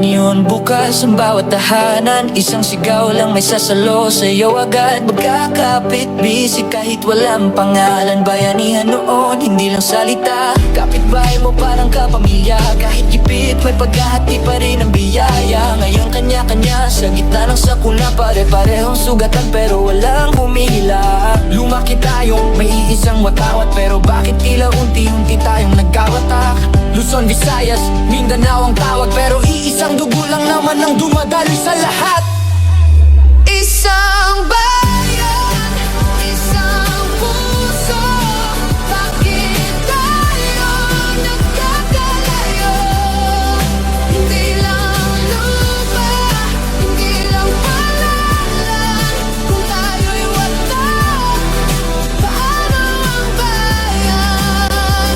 neon bukas ang bawat tahanan. Isang sigaw lang may sasalo sa'yo agad. Magkakapit busy kahit walang pangalan. Bayanihan noon, hindi lang salita. Kapitbahay mo parang kapamilya. Kahit gipit, may paghahati pa rin ang biyaya. Ngayon kanya-kanya sa gitna ng sakuna. Pare-parehong sugatan pero walang humila. Lumaki tayong may iisang watawat, pero bakit tila unti-unti tayong nagkawatak? Luzon, Visayas, Mindanao ang tawag, pero iisang dugo lang naman ang dumadaloy sa lahat. Isang bayan, isang puso. Bakit tayo nagkakalayo? Hindi lang lupa, hindi lang pangalan. Kung tayo'y watak, paano ang bayan?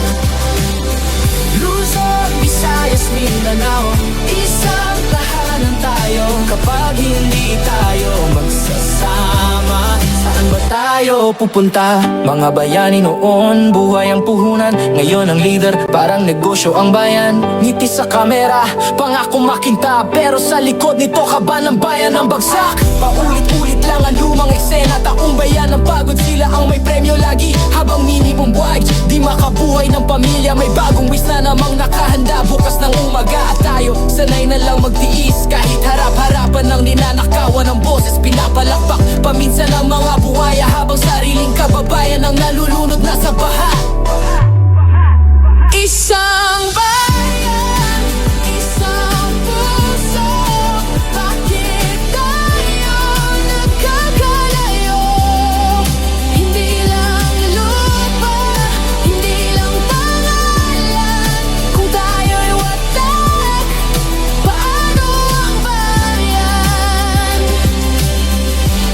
Luzon, Visayas, Mindanao, isang tahanan tayo. Kapag hindi tayo magsasama, saan ba tayo pupunta? Mga bayani noon, buhay ang puhunan. Ngayon ang leader, parang negosyo ang bayan. Ngiti sa kamera, pangako makinta, pero sa likod nito kaba ng bayan ang bagsak. Paulit-ulit lang ang lumang eksena. Taong bayan ang pagod, sila ang may premyo lagi. Habang minimum wage, di makabuhay ng pamilya. May bagong wish na namang nakahanda bukas ng umaga. At tayo, sanay na lang magtiis kahit harap-harapan ng ninanakawan ng boses. Pinapalakpak paminsan ang mga buhaya, habang sariling kababayan ang nalulunod na sa baha. Isang bayan, isang puso. Bakit tayo nagkakalayo? Hindi lang lupa, hindi lang pangalan. Kung tayo'y watak, paano ang bayan?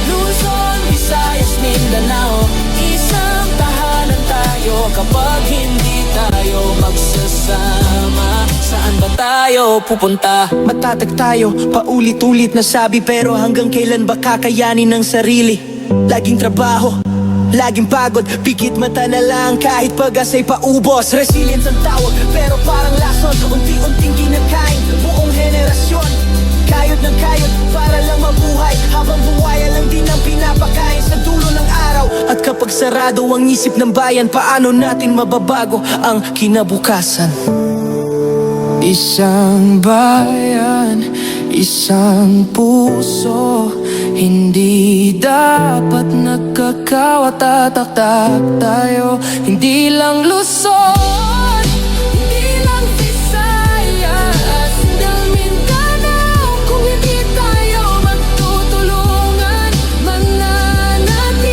Luzon, Visayas, Mindanao, isang tahanan tayo. Kapag hindi tayo magsasama, saan ba tayo pupunta? Matatag tayo, paulit-ulit na sabi, pero hanggang kailan ba kakayanin ng sarili? Laging trabaho, laging pagod, pikit mata na lang kahit pag-asa'y paubos. Resilience ang tawag, pero parang lason, unti-unting kinakain buong henerasyon. Kayod ng kayod para lang mabuhay, habang buwaya lang din ang pinapakain sa dulo ng araw. At kapag sarado ang isip ng bayan, paano natin mababago ang kinabukasan? Isang bayan, isang puso. Hindi dapat nagkakawatak tayo. Hindi lang Luzon, hindi lang Visayas, hindi lang Mindanao. Kung hindi tayo magtutulungan, mananatili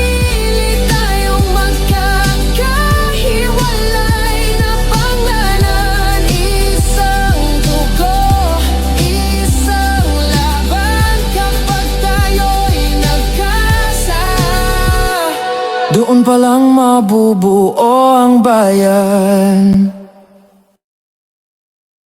tayong magkakahiwalay na pangalan. Isang dugo, isang laban. Kapag tayo'y nagkasa, doon palang mabubuo ang bayan.